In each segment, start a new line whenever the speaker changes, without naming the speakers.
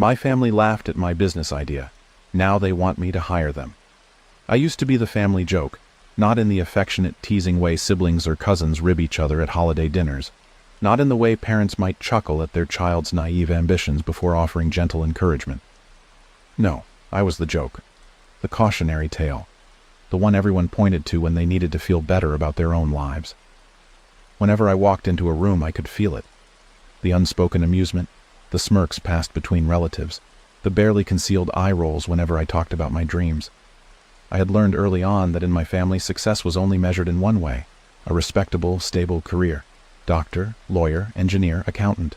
My family laughed at my business idea. Now they want me to hire them. I used to be the family joke, not in the affectionate, teasing way siblings or cousins rib each other at holiday dinners, not in the way parents might chuckle at their child's naive ambitions before offering gentle encouragement. No, I was the joke, the cautionary tale, the one everyone pointed to when they needed to feel better about their own lives. Whenever I walked into a room, I could feel it. The unspoken amusement, the smirks passed between relatives, the barely concealed eye rolls whenever I talked about my dreams. I had learned early on that in my family success was only measured in one way, a respectable, stable career. Doctor, lawyer, engineer, accountant.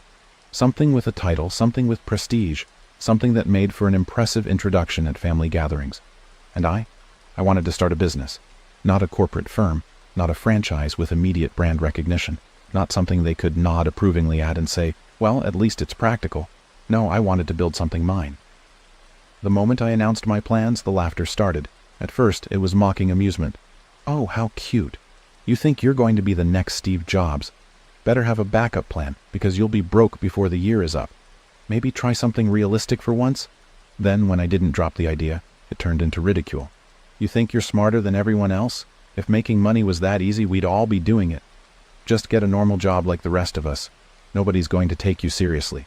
Something with a title, something with prestige, something that made for an impressive introduction at family gatherings. And I wanted to start a business. Not a corporate firm, not a franchise with immediate brand recognition, not something they could nod approvingly at and say, well, at least it's practical. No, I wanted to build something mine. The moment I announced my plans, the laughter started. At first, it was mocking amusement. Oh, how cute. You think you're going to be the next Steve Jobs. Better have a backup plan, because you'll be broke before the year is up. Maybe try something realistic for once? Then, when I didn't drop the idea, it turned into ridicule. You think you're smarter than everyone else? If making money was that easy, we'd all be doing it. Just get a normal job like the rest of us. Nobody's going to take you seriously.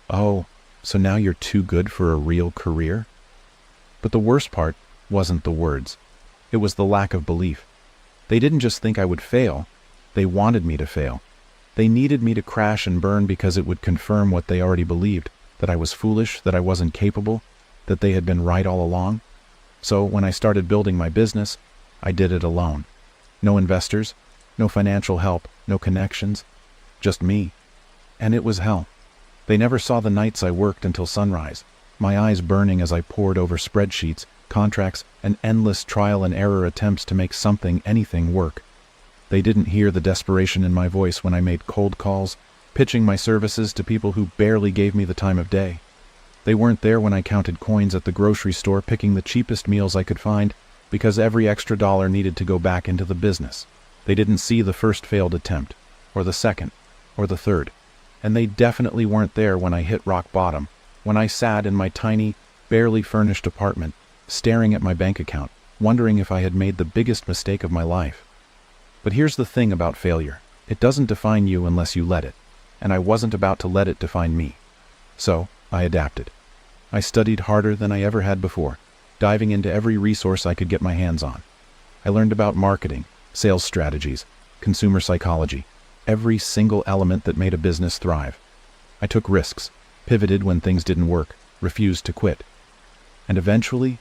Oh, so now you're too good for a real career? But the worst part wasn't the words. It was the lack of belief. They didn't just think I would fail. They wanted me to fail. They needed me to crash and burn because it would confirm what they already believed, that I was foolish, that I wasn't capable, that they had been right all along. So when I started building my business, I did it alone. No investors, no financial help, no connections, just me. And it was hell. They never saw the nights I worked until sunrise, my eyes burning as I pored over spreadsheets, contracts, and endless trial and error attempts to make something, anything work. They didn't hear the desperation in my voice when I made cold calls, pitching my services to people who barely gave me the time of day. They weren't there when I counted coins at the grocery store, picking the cheapest meals I could find, because every extra dollar needed to go back into the business. They didn't see the first failed attempt, or the second, or the third. And they definitely weren't there when I hit rock bottom, when I sat in my tiny, barely furnished apartment, staring at my bank account, wondering if I had made the biggest mistake of my life. But here's the thing about failure. It doesn't define you unless you let it, and I wasn't about to let it define me. So, I adapted. I studied harder than I ever had before, diving into every resource I could get my hands on. I learned about marketing, sales strategies, consumer psychology, every single element that made a business thrive. I took risks, pivoted when things didn't work, refused to quit. And eventually,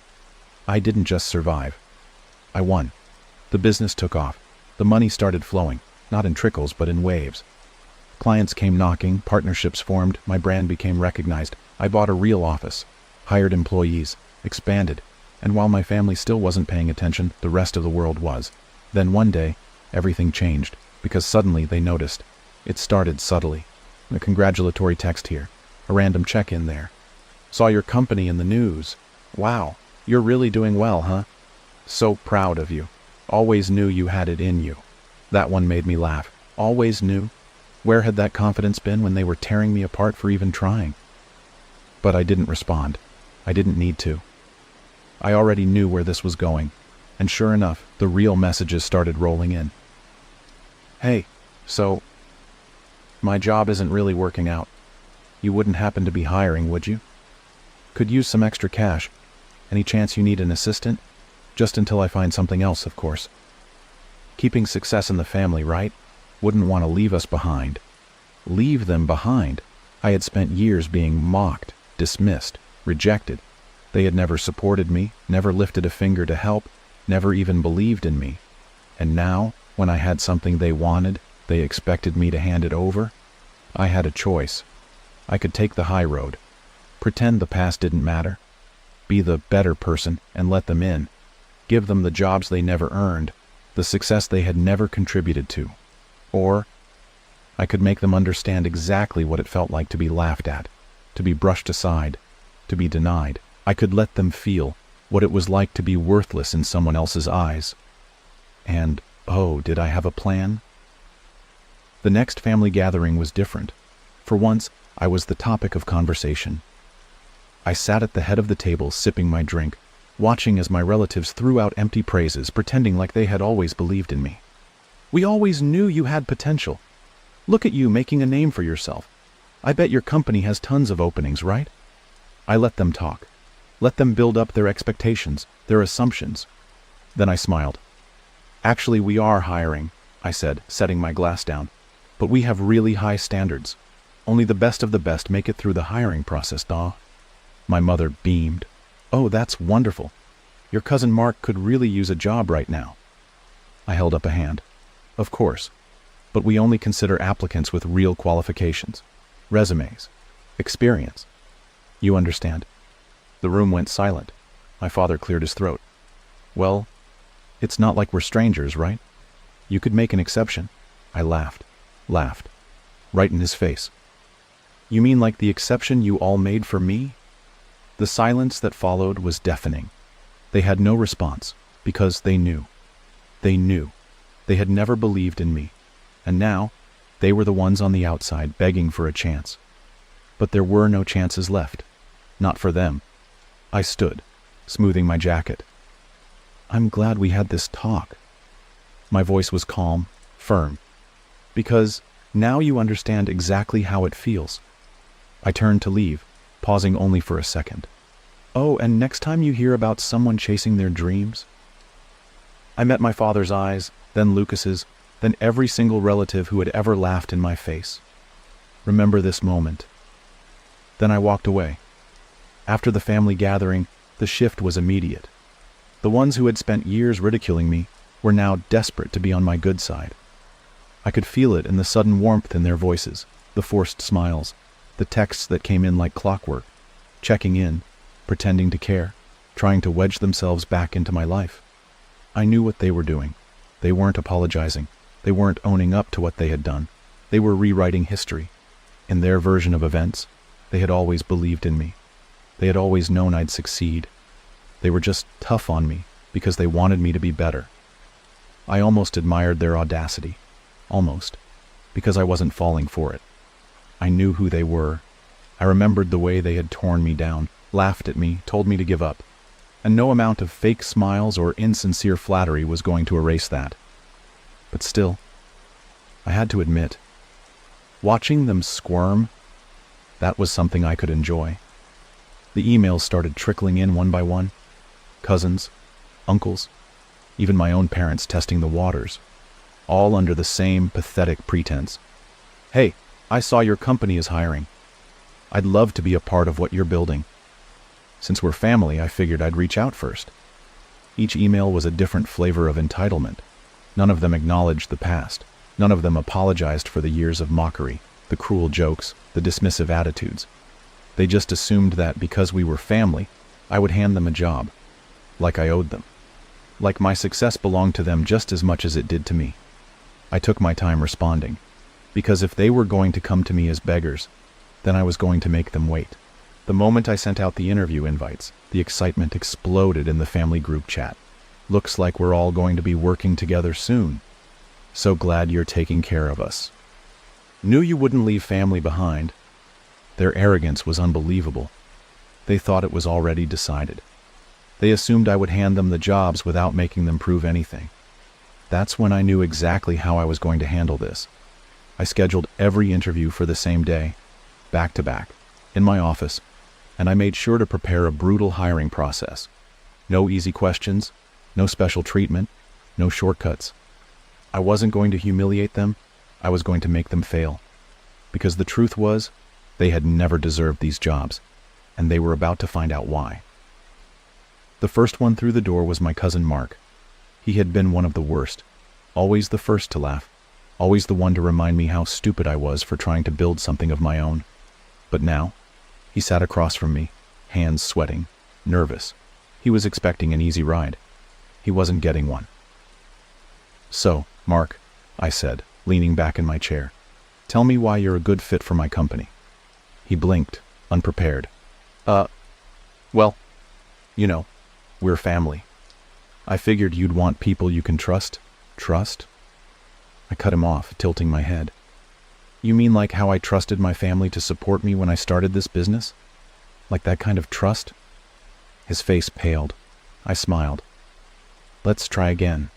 I didn't just survive. I won. The business took off. The money started flowing, not in trickles but in waves. Clients came knocking, partnerships formed, my brand became recognized. I bought a real office, hired employees, expanded, and while my family still wasn't paying attention, the rest of the world was. Then one day, everything changed. Because suddenly they noticed. It started subtly. A congratulatory text here. A random check-in there. Saw your company in the news. Wow, you're really doing well, huh? So proud of you. Always knew you had it in you. That one made me laugh. Always knew. Where had that confidence been when they were tearing me apart for even trying? But I didn't respond. I didn't need to. I already knew where this was going. And sure enough, the real messages started rolling in. Hey, so, my job isn't really working out. You wouldn't happen to be hiring, would you? Could use some extra cash. Any chance you need an assistant? Just until I find something else, of course. Keeping success in the family, right? Wouldn't want to leave us behind. Leave them behind. I had spent years being mocked, dismissed, rejected. They had never supported me, never lifted a finger to help, never even believed in me. And now, when I had something they wanted, they expected me to hand it over. I had a choice. I could take the high road, pretend the past didn't matter, be the better person and let them in, give them the jobs they never earned, the success they had never contributed to. Or I could make them understand exactly what it felt like to be laughed at, to be brushed aside, to be denied. I could let them feel what it was like to be worthless in someone else's eyes. And oh, did I have a plan? The next family gathering was different. For once, I was the topic of conversation. I sat at the head of the table sipping my drink, watching as my relatives threw out empty praises, pretending like they had always believed in me. "We always knew you had potential. Look at you making a name for yourself. I bet your company has tons of openings, right?" I let them talk. Let them build up their expectations, their assumptions. Then I smiled. "Actually, we are hiring," I said, setting my glass down. "But we have really high standards. Only the best of the best make it through the hiring process, da." My mother beamed. "Oh, that's wonderful. Your cousin Mark could really use a job right now." I held up a hand. "Of course. But we only consider applicants with real qualifications, resumes, experience. You understand?" The room went silent. My father cleared his throat. "Well, it's not like we're strangers, right? You could make an exception." I laughed, right in his face. "You mean like the exception you all made for me?" The silence that followed was deafening. They had no response, because they knew. They knew. They had never believed in me. And now, they were the ones on the outside begging for a chance. But there were no chances left. Not for them. I stood, smoothing my jacket. "I'm glad we had this talk." My voice was calm, firm. "Because now you understand exactly how it feels." I turned to leave, pausing only for a second. "Oh, and next time you hear about someone chasing their dreams..." I met my father's eyes, then Lucas's, then every single relative who had ever laughed in my face. "Remember this moment." Then I walked away. After the family gathering, the shift was immediate. The ones who had spent years ridiculing me were now desperate to be on my good side. I could feel it in the sudden warmth in their voices, the forced smiles, the texts that came in like clockwork, checking in, pretending to care, trying to wedge themselves back into my life. I knew what they were doing. They weren't apologizing. They weren't owning up to what they had done. They were rewriting history. In their version of events, they had always believed in me. They had always known I'd succeed. They were just tough on me because they wanted me to be better. I almost admired their audacity. Almost. Because I wasn't falling for it. I knew who they were. I remembered the way they had torn me down, laughed at me, told me to give up. And no amount of fake smiles or insincere flattery was going to erase that. But still, I had to admit, watching them squirm, that was something I could enjoy. The emails started trickling in one by one. Cousins, uncles, even my own parents testing the waters, all under the same pathetic pretense. "Hey, I saw your company is hiring. I'd love to be a part of what you're building." Since we're family, I figured I'd reach out first. Each email was a different flavor of entitlement. None of them acknowledged the past. None of them apologized for the years of mockery, the cruel jokes, the dismissive attitudes. They just assumed that because we were family, I would hand them a job, like I owed them. Like my success belonged to them just as much as it did to me. I took my time responding, because if they were going to come to me as beggars, then I was going to make them wait. The moment I sent out the interview invites, the excitement exploded in the family group chat. "Looks like we're all going to be working together soon. So glad you're taking care of us. Knew you wouldn't leave family behind." Their arrogance was unbelievable. They thought it was already decided. They assumed I would hand them the jobs without making them prove anything. That's when I knew exactly how I was going to handle this. I scheduled every interview for the same day, back to back, in my office, and I made sure to prepare a brutal hiring process. No easy questions, no special treatment, no shortcuts. I wasn't going to humiliate them, I was going to make them fail. Because the truth was, they had never deserved these jobs, and they were about to find out why. The first one through the door was my cousin Mark. He had been one of the worst, always the first to laugh, always the one to remind me how stupid I was for trying to build something of my own. But now, he sat across from me, hands sweating, nervous. He was expecting an easy ride. He wasn't getting one. "So, Mark," I said, leaning back in my chair, "tell me why you're a good fit for my company." He blinked, unprepared. Well, you know, we're family. I figured you'd want people you can trust." "Trust?" I cut him off, tilting my head. "You mean like how I trusted my family to support me when I started this business?" Like that kind of trust? His face paled. I smiled. Let's try again.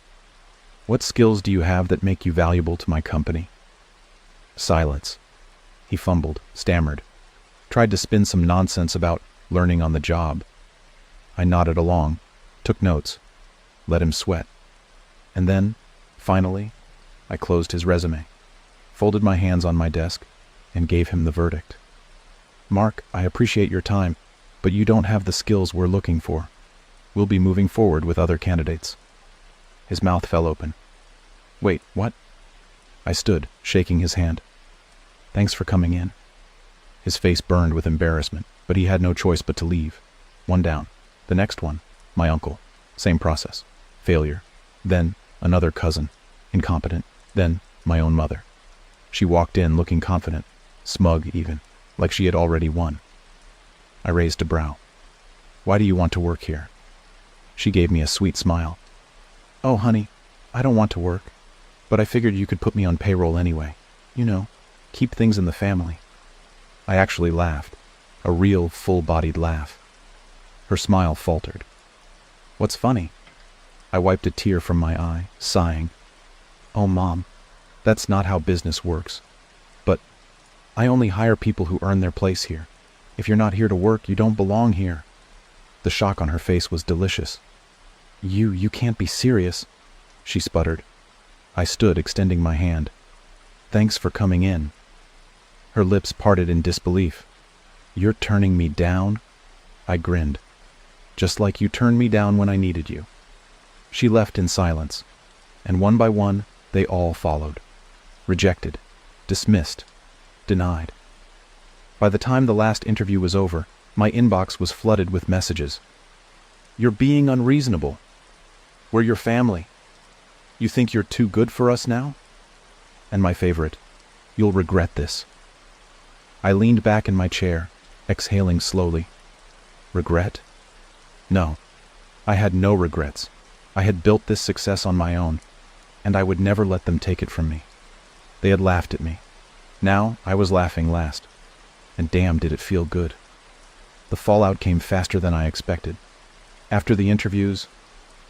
What skills do you have that make you valuable to my company? Silence. He fumbled, stammered, tried to spin some nonsense about learning on the job. I nodded along, took notes, let him sweat. And then, finally, I closed his resume, folded my hands on my desk, and gave him the verdict. Mark, I appreciate your time, but you don't have the skills we're looking for. We'll be moving forward with other candidates. His mouth fell open. Wait, what? I stood, shaking his hand. Thanks for coming in. His face burned with embarrassment, but he had no choice but to leave. One down. The next one, my uncle. Same process. Failure. Then, another cousin. Incompetent. Then, my own mother. She walked in looking confident, smug even, like she had already won. I raised a brow. Why do you want to work here? She gave me a sweet smile. Oh, honey, I don't want to work, but I figured you could put me on payroll anyway. You know, keep things in the family. I actually laughed, a real full-bodied laugh. Her smile faltered. What's funny? I wiped a tear from my eye, sighing. Oh, Mom, that's not how business works. But I only hire people who earn their place here. If you're not here to work, you don't belong here. The shock on her face was delicious. You can't be serious, she sputtered. I stood, extending my hand. Thanks for coming in. Her lips parted in disbelief. You're turning me down? I grinned. Just like you turned me down when I needed you. She left in silence, and one by one, they all followed. Rejected, dismissed, denied. By the time the last interview was over, my inbox was flooded with messages. You're being unreasonable. We're your family. You think you're too good for us now? And my favorite, you'll regret this. I leaned back in my chair, exhaling slowly. Regret? No, I had no regrets. I had built this success on my own, and I would never let them take it from me. They had laughed at me. Now I was laughing last, and damn did it feel good. The fallout came faster than I expected. After the interviews,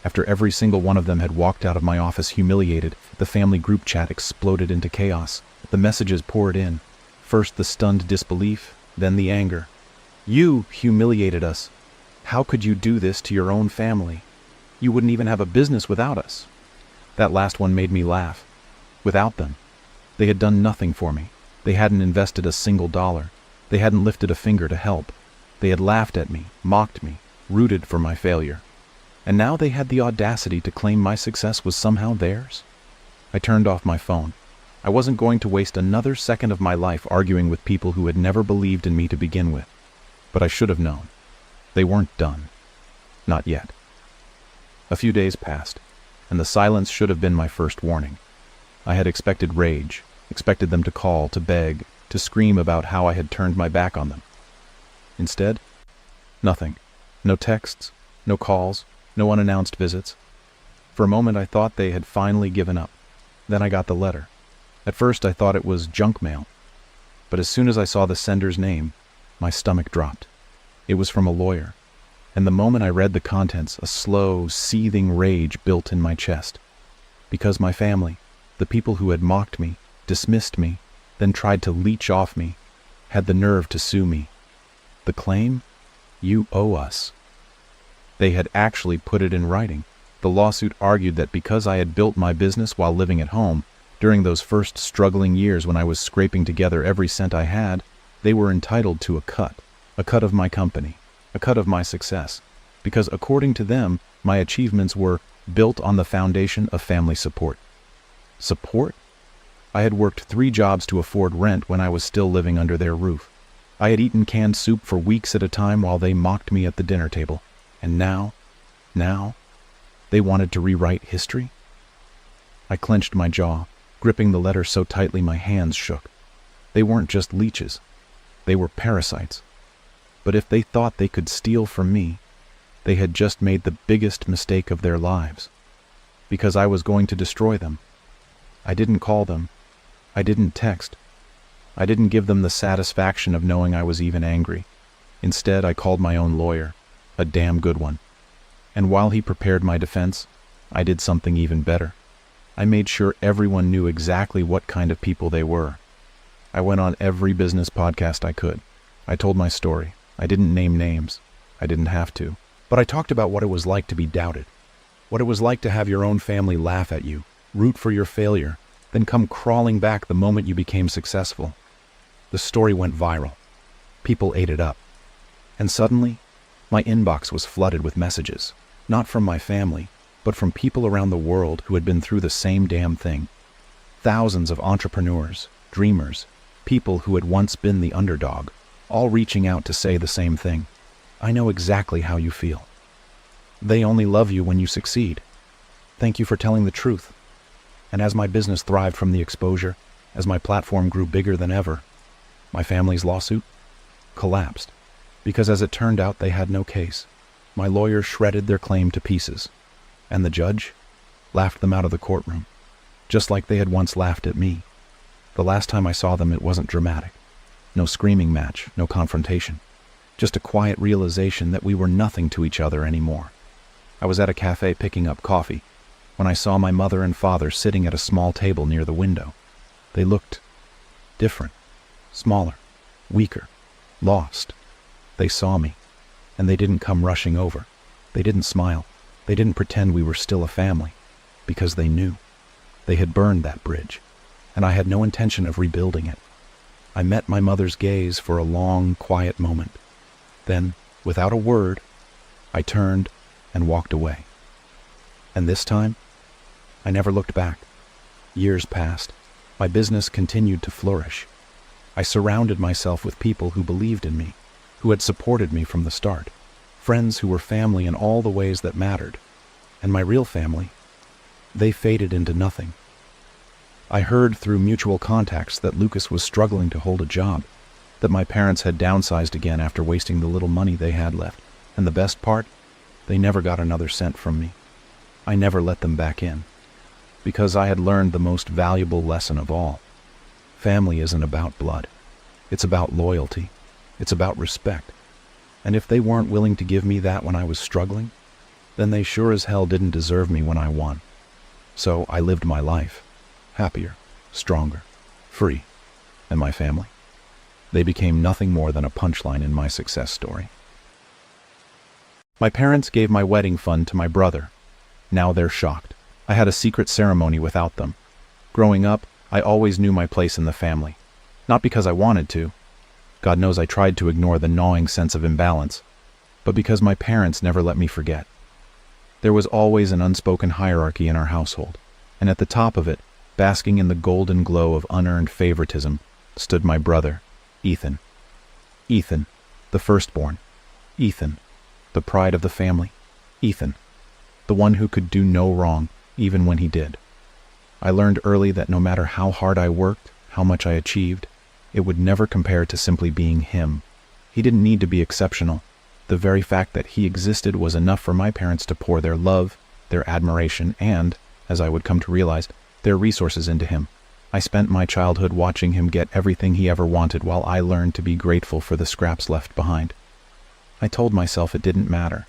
after every single one of them had walked out of my office humiliated, the family group chat exploded into chaos. The messages poured in. First the stunned disbelief, then the anger. You humiliated us. How could you do this to your own family? You wouldn't even have a business without us. That last one made me laugh. Without them. They had done nothing for me. They hadn't invested a single dollar. They hadn't lifted a finger to help. They had laughed at me, mocked me, rooted for my failure. And now they had the audacity to claim my success was somehow theirs? I turned off my phone. I wasn't going to waste another second of my life arguing with people who had never believed in me to begin with. But I should have known. They weren't done. Not yet. A few days passed, and the silence should have been my first warning. I had expected rage, expected them to call, to beg, to scream about how I had turned my back on them. Instead, nothing. No texts, no calls, no unannounced visits. For a moment I thought they had finally given up. Then I got the letter. At first I thought it was junk mail, but as soon as I saw the sender's name, my stomach dropped. It was from a lawyer, and the moment I read the contents, a slow, seething rage built in my chest. Because my family, the people who had mocked me, dismissed me, then tried to leech off me, had the nerve to sue me. The claim? You owe us. They had actually put it in writing. The lawsuit argued that because I had built my business while living at home, during those first struggling years when I was scraping together every cent I had, they were entitled to a cut of my company, a cut of my success, because according to them, my achievements were built on the foundation of family support. Support? I had worked 3 jobs to afford rent when I was still living under their roof. I had eaten canned soup for weeks at a time while they mocked me at the dinner table. And now, they wanted to rewrite history? I clenched my jaw, gripping the letter so tightly my hands shook. They weren't just leeches. They were parasites. But if they thought they could steal from me, they had just made the biggest mistake of their lives. Because I was going to destroy them. I didn't call them. I didn't text. I didn't give them the satisfaction of knowing I was even angry. Instead, I called my own lawyer, a damn good one. And while he prepared my defense, I did something even better. I made sure everyone knew exactly what kind of people they were. I went on every business podcast I could. I told my story. I didn't name names. I didn't have to. But I talked about what it was like to be doubted. What it was like to have your own family laugh at you, root for your failure, then come crawling back the moment you became successful. The story went viral. People ate it up. And suddenly, my inbox was flooded with messages, not from my family, but from people around the world who had been through the same damn thing. Thousands of entrepreneurs, dreamers, people who had once been the underdog, all reaching out to say the same thing. I know exactly how you feel. They only love you when you succeed. Thank you for telling the truth. And as my business thrived from the exposure, as my platform grew bigger than ever, my family's lawsuit collapsed. Because as it turned out, they had no case. My lawyers shredded their claim to pieces, and the judge laughed them out of the courtroom, just like they had once laughed at me. The last time I saw them, it wasn't dramatic. No screaming match, no confrontation. Just a quiet realization that we were nothing to each other anymore. I was at a cafe picking up coffee when I saw my mother and father sitting at a small table near the window. They looked different, smaller, weaker, lost. They saw me, and they didn't come rushing over. They didn't smile. They didn't pretend we were still a family, because they knew. They had burned that bridge, and I had no intention of rebuilding it. I met my mother's gaze for a long, quiet moment. Then, without a word, I turned and walked away. And this time, I never looked back. Years passed. My business continued to flourish. I surrounded myself with people who believed in me, who had supported me from the start, friends who were family in all the ways that mattered. And my real family, they faded into nothing. I heard through mutual contacts that Lucas was struggling to hold a job, that my parents had downsized again after wasting the little money they had left, and the best part, they never got another cent from me. I never let them back in, because I had learned the most valuable lesson of all. Family isn't about blood. It's about loyalty. It's about respect. And if they weren't willing to give me that when I was struggling, then they sure as hell didn't deserve me when I won. So I lived my life, happier, stronger, free, and my family. They became nothing more than a punchline in my success story. My parents gave my wedding fund to my brother. Now they're shocked. I had a secret ceremony without them. Growing up, I always knew my place in the family. Not because I wanted to. God knows I tried to ignore the gnawing sense of imbalance, but because my parents never let me forget. There was always an unspoken hierarchy in our household, and at the top of it, basking in the golden glow of unearned favoritism, stood my brother, Ethan. Ethan, the firstborn. Ethan, the pride of the family. Ethan, the one who could do no wrong, even when he did. I learned early that no matter how hard I worked, how much I achieved, it would never compare to simply being him. He didn't need to be exceptional. The very fact that he existed was enough for my parents to pour their love, their admiration, and, as I would come to realize, their resources into him. I spent my childhood watching him get everything he ever wanted while I learned to be grateful for the scraps left behind. I told myself it didn't matter.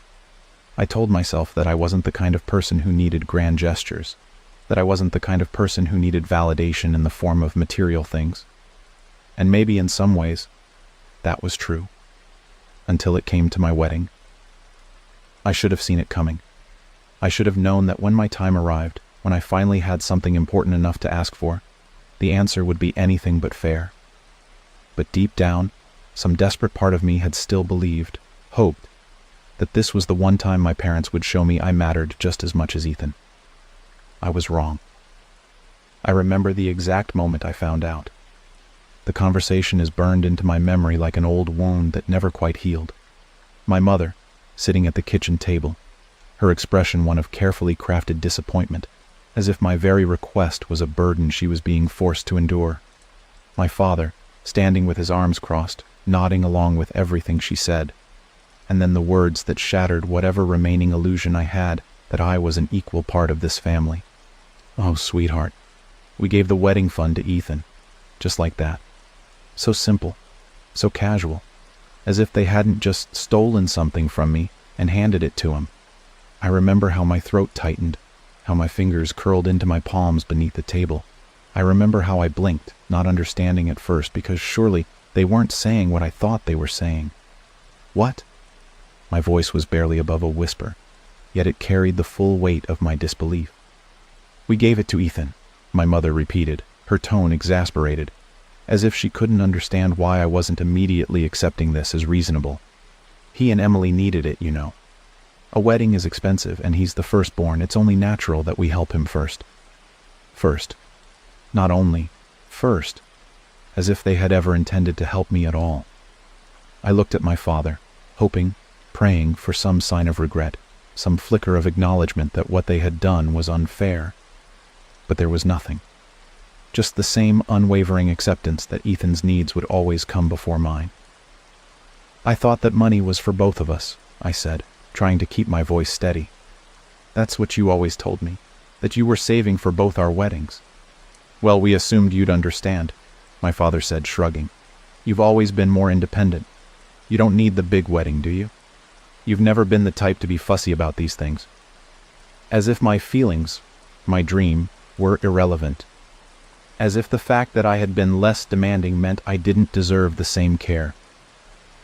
I told myself that I wasn't the kind of person who needed grand gestures, that I wasn't the kind of person who needed validation in the form of material things. And maybe in some ways, that was true. Until it came to my wedding. I should have seen it coming. I should have known that when my time arrived, when I finally had something important enough to ask for, the answer would be anything but fair. But deep down, some desperate part of me had still believed, hoped, that this was the one time my parents would show me I mattered just as much as Ethan. I was wrong. I remember the exact moment I found out. The conversation is burned into my memory like an old wound that never quite healed. My mother, sitting at the kitchen table, her expression one of carefully crafted disappointment, as if my very request was a burden she was being forced to endure. My father, standing with his arms crossed, nodding along with everything she said. And then the words that shattered whatever remaining illusion I had that I was an equal part of this family. Oh, sweetheart, we gave the wedding fund to Ethan, just like that. So simple, so casual. as if they hadn't just stolen something from me and handed it to him. I remember how my throat tightened, how my fingers curled into my palms beneath the table. I remember how I blinked, not understanding at first, because surely they weren't saying what I thought they were saying. What? My voice was barely above a whisper, yet it carried the full weight of my disbelief. We gave it to Ethan, my mother repeated, her tone exasperated, as if she couldn't understand why I wasn't immediately accepting this as reasonable. He and Emily needed it, you know. A wedding is expensive, and he's the firstborn. It's only natural that we help him first. First. Not only. First. As if they had ever intended to help me at all. I looked at my father, hoping, praying for some sign of regret, some flicker of acknowledgement that what they had done was unfair. But there was nothing. Just the same unwavering acceptance that Ethan's needs would always come before mine. I thought that money was for both of us, I said, trying to keep my voice steady. That's what you always told me, that you were saving for both our weddings. Well, we assumed you'd understand, my father said, shrugging. You've always been more independent. You don't need the big wedding, do you? You've never been the type to be fussy about these things. As if my feelings, my dream, were irrelevant. As if the fact that I had been less demanding meant I didn't deserve the same care.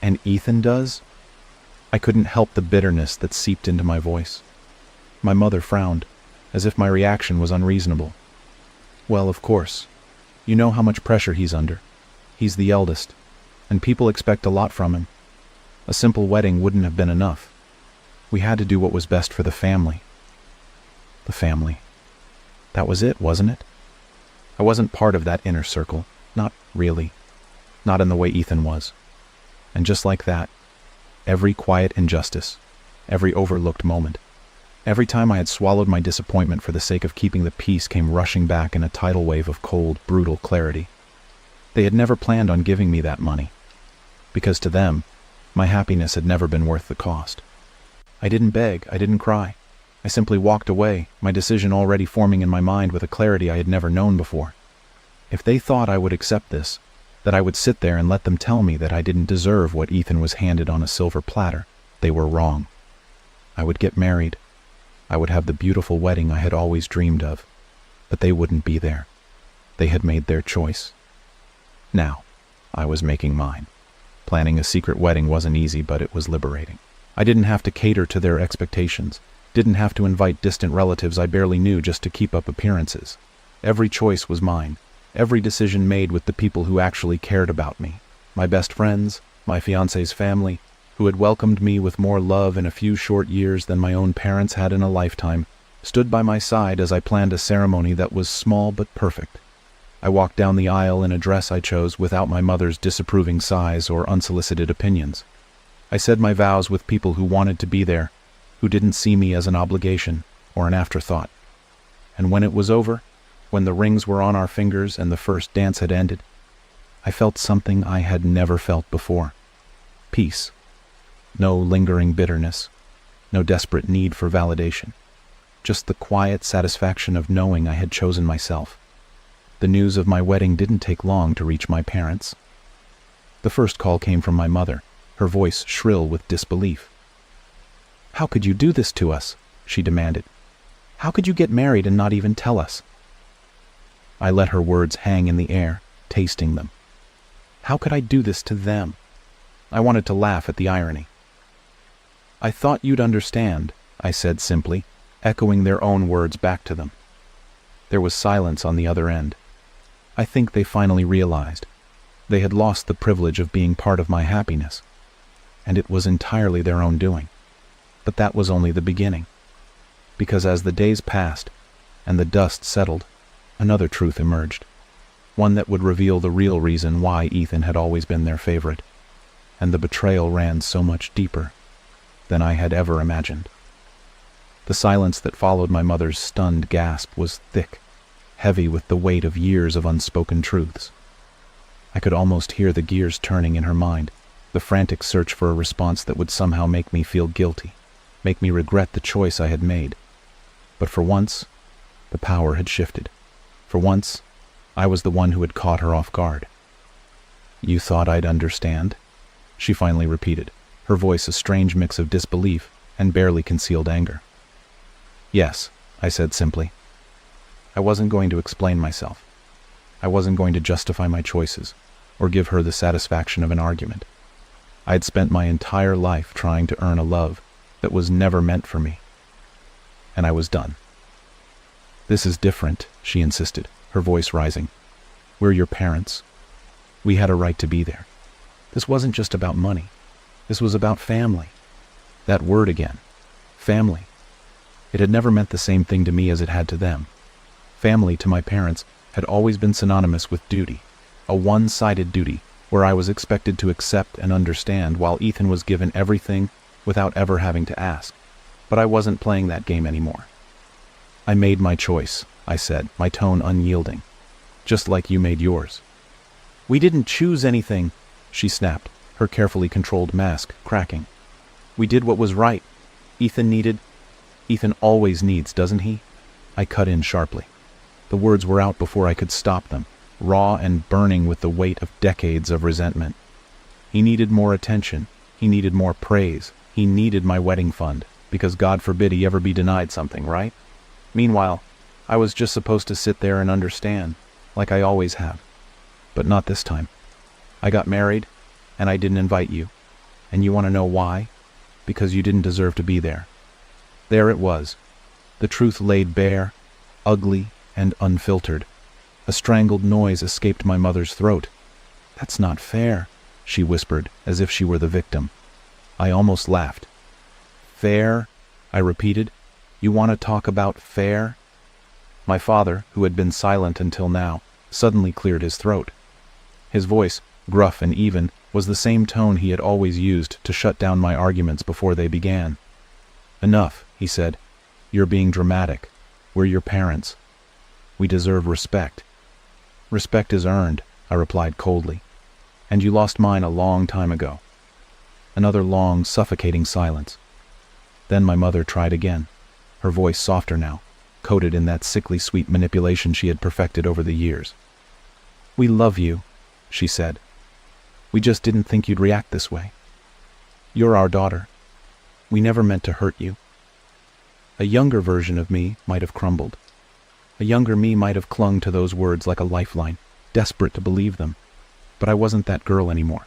And Ethan does? I couldn't help the bitterness that seeped into my voice. My mother frowned, as if my reaction was unreasonable. Well, of course. You know how much pressure he's under. He's the eldest, and people expect a lot from him. A simple wedding wouldn't have been enough. We had to do what was best for the family. The family. That was it, wasn't it? I wasn't part of that inner circle. Not really. Not in the way Ethan was. And just like that, every quiet injustice, every overlooked moment, every time I had swallowed my disappointment for the sake of keeping the peace came rushing back in a tidal wave of cold, brutal clarity. They had never planned on giving me that money, because to them, my happiness had never been worth the cost. I didn't beg, I didn't cry. I simply walked away, my decision already forming in my mind with a clarity I had never known before. If they thought I would accept this, that I would sit there and let them tell me that I didn't deserve what Ethan was handed on a silver platter, they were wrong. I would get married. I would have the beautiful wedding I had always dreamed of. But they wouldn't be there. They had made their choice. Now, I was making mine. Planning a secret wedding wasn't easy, but it was liberating. I didn't have to cater to their expectations, didn't have to invite distant relatives I barely knew just to keep up appearances. Every choice was mine, every decision made with the people who actually cared about me. My best friends, my fiancé's family, who had welcomed me with more love in a few short years than my own parents had in a lifetime, stood by my side as I planned a ceremony that was small but perfect. I walked down the aisle in a dress I chose without my mother's disapproving sighs or unsolicited opinions. I said my vows with people who wanted to be there, who didn't see me as an obligation or an afterthought. And when it was over, when the rings were on our fingers and the first dance had ended, I felt something I had never felt before. Peace. No lingering bitterness, no desperate need for validation. Just the quiet satisfaction of knowing I had chosen myself. The news of my wedding didn't take long to reach my parents. The first call came from my mother, her voice shrill with disbelief. "How could you do this to us?" she demanded. "How could you get married and not even tell us?" I let her words hang in the air, tasting them. How could I do this to them? I wanted to laugh at the irony. "I thought you'd understand," I said simply, echoing their own words back to them. There was silence on the other end. I think they finally realized. They had lost the privilege of being part of my happiness, and it was entirely their own doing. But that was only the beginning. Because as the days passed, and the dust settled, another truth emerged. One that would reveal the real reason why Ethan had always been their favorite, and the betrayal ran so much deeper than I had ever imagined. The silence that followed my mother's stunned gasp was thick, heavy with the weight of years of unspoken truths. I could almost hear the gears turning in her mind, the frantic search for a response that would somehow make me feel guilty, make me regret the choice I had made. But for once, the power had shifted. For once, I was the one who had caught her off guard. "You thought I'd understand?" she finally repeated, her voice a strange mix of disbelief and barely concealed anger. Yes, I said simply. I wasn't going to explain myself. I wasn't going to justify my choices or give her the satisfaction of an argument. I had spent my entire life trying to earn a love that was never meant for me. And I was done. This is different, she insisted, her voice rising. We're your parents. We had a right to be there. This wasn't just about money. This was about family. That word again. Family. It had never meant the same thing to me as it had to them. Family to my parents had always been synonymous with duty, a one-sided duty where I was expected to accept and understand while Ethan was given everything without ever having to ask. But I wasn't playing that game anymore. I made my choice, I said, my tone unyielding, just like you made yours. We didn't choose anything, she snapped, her carefully controlled mask cracking. We did what was right. Ethan always needs, doesn't he? I cut in sharply. The words were out before I could stop them, raw and burning with the weight of decades of resentment. He needed more attention. He needed more praise. He needed my wedding fund, because God forbid he ever be denied something, right? Meanwhile, I was just supposed to sit there and understand, like I always have. But not this time. I got married, and I didn't invite you. And you want to know why? Because you didn't deserve to be there. There it was. The truth laid bare, ugly and unfiltered. A strangled noise escaped my mother's throat. That's not fair, she whispered, as if she were the victim. I almost laughed. Fair? I repeated. You want to talk about fair? My father, who had been silent until now, suddenly cleared his throat. His voice, gruff and even, was the same tone he had always used to shut down my arguments before they began. Enough, he said. You're being dramatic. We're your parents. We deserve respect. Respect is earned, I replied coldly. And you lost mine a long time ago. Another long, suffocating silence. Then my mother tried again, her voice softer now, coated in that sickly sweet manipulation she had perfected over the years. We love you, she said. We just didn't think you'd react this way. You're our daughter. We never meant to hurt you. A younger version of me might have crumbled. A younger me might have clung to those words like a lifeline, desperate to believe them. But I wasn't that girl anymore.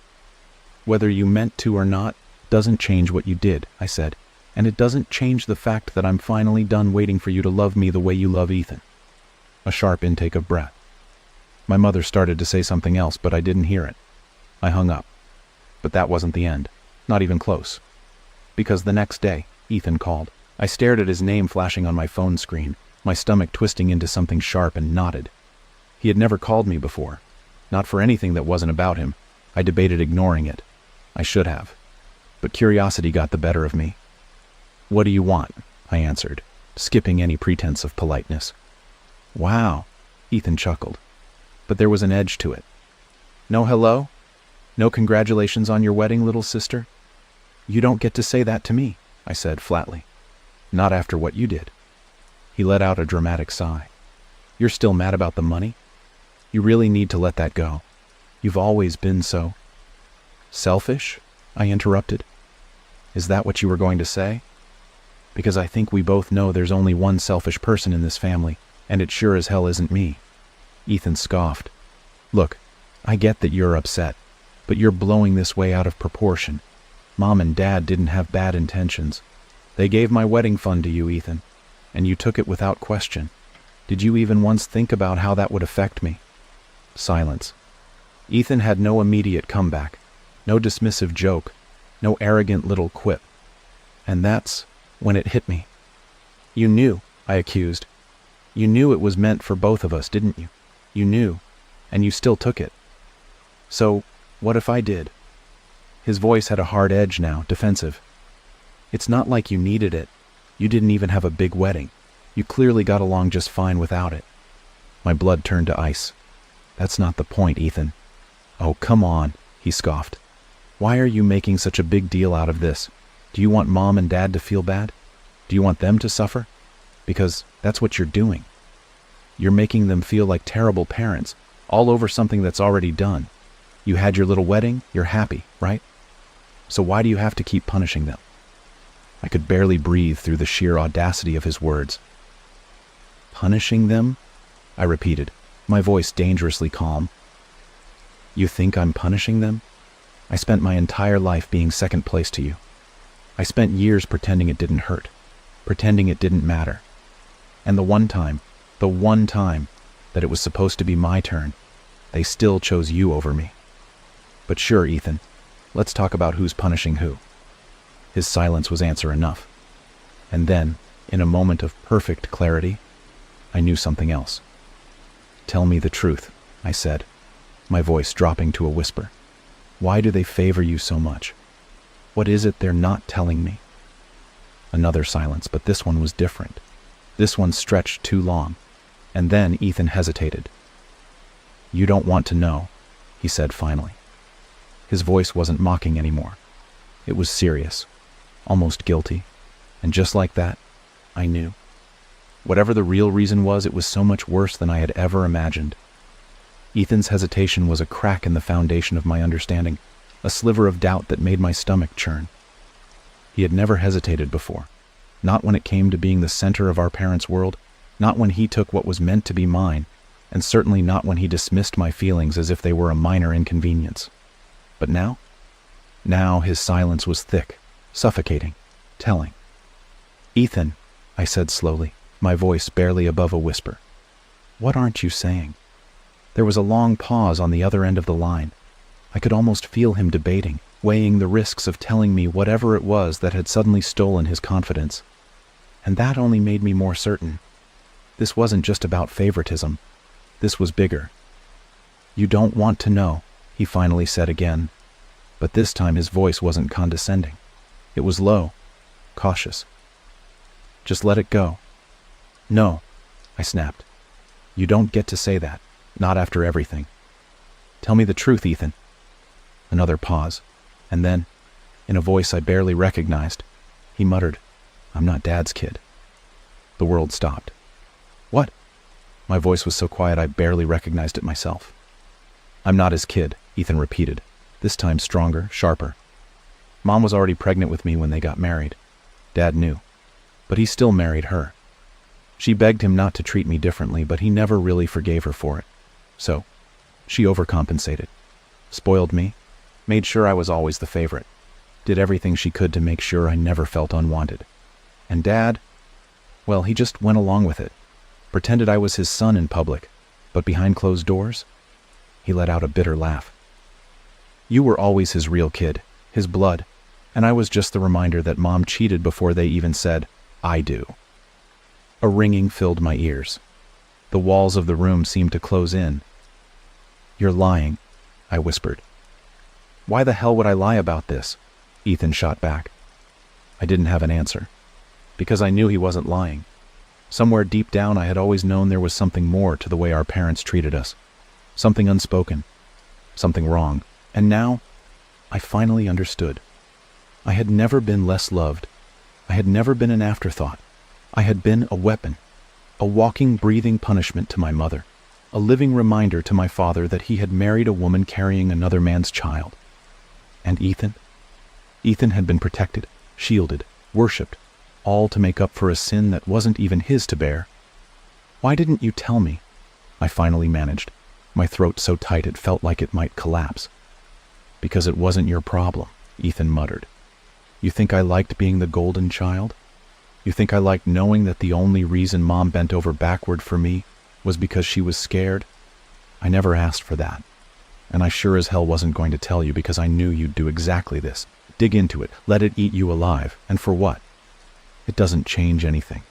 Whether you meant to or not doesn't change what you did, I said, and it doesn't change the fact that I'm finally done waiting for you to love me the way you love Ethan. A sharp intake of breath. My mother started to say something else, but I didn't hear it. I hung up. But that wasn't the end, not even close. Because the next day, Ethan called. I stared at his name flashing on my phone screen, my stomach twisting into something sharp and knotted. He had never called me before. Not for anything that wasn't about him. I debated ignoring it. I should have. But curiosity got the better of me. What do you want? I answered, skipping any pretense of politeness. Wow, Ethan chuckled. But there was an edge to it. No hello? No congratulations on your wedding, little sister? You don't get to say that to me, I said flatly. Not after what you did. He let out a dramatic sigh. You're still mad about the money? You really need to let that go. You've always been so... Selfish? I interrupted. Is that what you were going to say? Because I think we both know there's only one selfish person in this family, and it sure as hell isn't me. Ethan scoffed. Look, I get that you're upset, but you're blowing this way out of proportion. Mom and Dad didn't have bad intentions. They gave my wedding fund to you, Ethan, and you took it without question. Did you even once think about how that would affect me? Silence. Ethan had no immediate comeback, no dismissive joke, no arrogant little quip. And that's when it hit me. You knew, I accused. You knew it was meant for both of us, didn't you? You knew, and you still took it. So, what if I did? His voice had a hard edge now, defensive. It's not like you needed it. You didn't even have a big wedding. You clearly got along just fine without it. My blood turned to ice. That's not the point, Ethan. Oh, come on, he scoffed. Why are you making such a big deal out of this? Do you want Mom and Dad to feel bad? Do you want them to suffer? Because that's what you're doing. You're making them feel like terrible parents, all over something that's already done. You had your little wedding, you're happy, right? So why do you have to keep punishing them? I could barely breathe through the sheer audacity of his words. Punishing them? I repeated, my voice dangerously calm. You think I'm punishing them? I spent my entire life being second place to you. I spent years pretending it didn't hurt, pretending it didn't matter. And the one time that it was supposed to be my turn, they still chose you over me. But sure, Ethan, let's talk about who's punishing who. His silence was answer enough. And then, in a moment of perfect clarity, I knew something else. Tell me the truth, I said, my voice dropping to a whisper. Why do they favor you so much? What is it they're not telling me? Another silence, but this one was different. This one stretched too long. And then Ethan hesitated. You don't want to know, he said finally. His voice wasn't mocking anymore. It was serious, almost guilty. And just like that, I knew. Whatever the real reason was, it was so much worse than I had ever imagined. Ethan's hesitation was a crack in the foundation of my understanding, a sliver of doubt that made my stomach churn. He had never hesitated before, not when it came to being the center of our parents' world, not when he took what was meant to be mine, and certainly not when he dismissed my feelings as if they were a minor inconvenience. But now? Now his silence was thick, suffocating, telling. Ethan, I said slowly, my voice barely above a whisper. What aren't you saying? There was a long pause on the other end of the line. I could almost feel him debating, weighing the risks of telling me whatever it was that had suddenly stolen his confidence. And that only made me more certain. This wasn't just about favoritism. This was bigger. You don't want to know, he finally said again. But this time his voice wasn't condescending. It was low, cautious. Just let it go. No, I snapped. You don't get to say that, not after everything. Tell me the truth, Ethan. Another pause, and then, in a voice I barely recognized, he muttered, I'm not Dad's kid. The world stopped. What? My voice was so quiet I barely recognized it myself. I'm not his kid, Ethan repeated, this time stronger, sharper. Mom was already pregnant with me when they got married. Dad knew, but he still married her. She begged him not to treat me differently, but he never really forgave her for it. So, she overcompensated, spoiled me, made sure I was always the favorite, did everything she could to make sure I never felt unwanted. And Dad, well, he just went along with it, pretended I was his son in public, but behind closed doors, he let out a bitter laugh. You were always his real kid, his blood, and I was just the reminder that Mom cheated before they even said, I do. A ringing filled my ears. The walls of the room seemed to close in. You're lying, I whispered. Why the hell would I lie about this? Ethan shot back. I didn't have an answer, because I knew he wasn't lying. Somewhere deep down I had always known there was something more to the way our parents treated us. Something unspoken, something wrong. And now, I finally understood. I had never been less loved. I had never been an afterthought. I had been a weapon, a walking, breathing punishment to my mother, a living reminder to my father that he had married a woman carrying another man's child. And Ethan? Ethan had been protected, shielded, worshipped, all to make up for a sin that wasn't even his to bear. Why didn't you tell me? I finally managed, my throat so tight it felt like it might collapse. Because it wasn't your problem, Ethan muttered. You think I liked being the golden child? You think I liked knowing that the only reason Mom bent over backward for me was because she was scared? I never asked for that. And I sure as hell wasn't going to tell you because I knew you'd do exactly this. Dig into it, let it eat you alive. And for what? It doesn't change anything.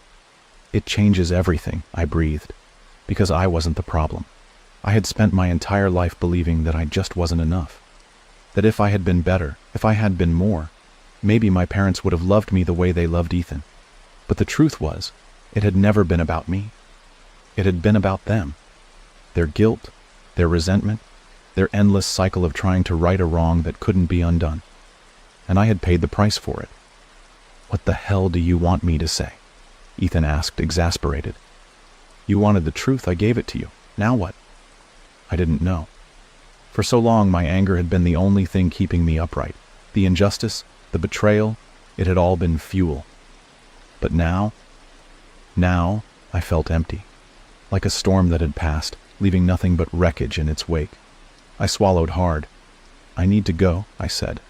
It changes everything, I breathed. Because I wasn't the problem. I had spent my entire life believing that I just wasn't enough. That if I had been better, if I had been more, maybe my parents would have loved me the way they loved Ethan. But the truth was, it had never been about me. It had been about them. Their guilt, their resentment, their endless cycle of trying to right a wrong that couldn't be undone. And I had paid the price for it. What the hell do you want me to say? Ethan asked, exasperated. You wanted the truth, I gave it to you. Now what? I didn't know. For so long, my anger had been the only thing keeping me upright, The injustice, the betrayal, it had all been fuel. But now I felt empty, like a storm that had passed, leaving nothing but wreckage in its wake. I swallowed hard. "I need to go," I said.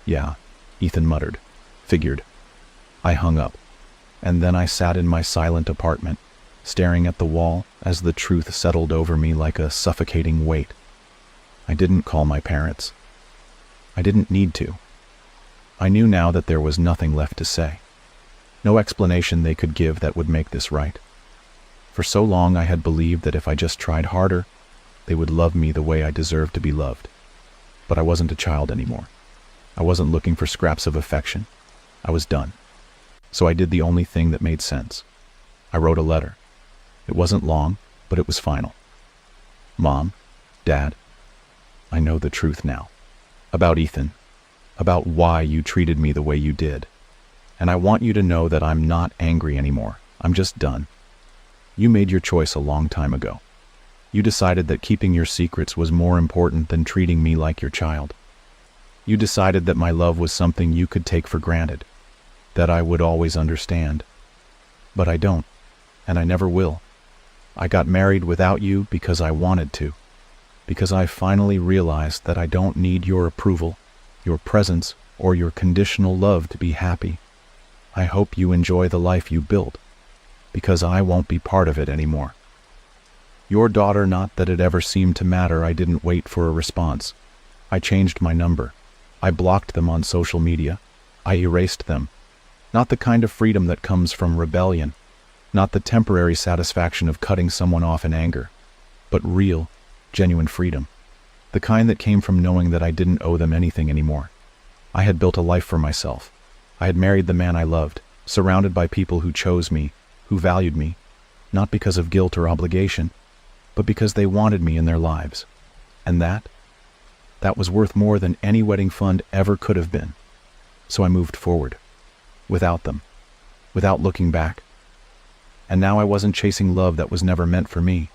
"Yeah," Ethan muttered. "Figured." I hung up, and then I sat in my silent apartment, staring at the wall as the truth settled over me like a suffocating weight. I didn't call my parents. I didn't need to. I knew now that there was nothing left to say. No explanation they could give that would make this right. For so long I had believed that if I just tried harder, they would love me the way I deserved to be loved. But I wasn't a child anymore. I wasn't looking for scraps of affection. I was done. So I did the only thing that made sense. I wrote a letter. It wasn't long, but it was final. "Mom, Dad, I know the truth now. About Ethan. About why you treated me the way you did. And I want you to know that I'm not angry anymore. I'm just done. You made your choice a long time ago. You decided that keeping your secrets was more important than treating me like your child. You decided that my love was something you could take for granted, that I would always understand. But I don't, and I never will. I got married without you because I wanted to, because I finally realized that I don't need your approval, your presence, or your conditional love to be happy. I hope you enjoy the life you built, because I won't be part of it anymore. Your daughter, not that it ever seemed to matter. I didn't wait for a response. I changed my number. I blocked them on social media. I erased them. Not the kind of freedom that comes from rebellion, not the temporary satisfaction of cutting someone off in anger, but real, genuine freedom. The kind that came from knowing that I didn't owe them anything anymore. I had built a life for myself. I had married the man I loved, surrounded by people who chose me, who valued me, not because of guilt or obligation, but because they wanted me in their lives. And that was worth more than any wedding fund ever could have been. So I moved forward, without them, without looking back. And now I wasn't chasing love that was never meant for me.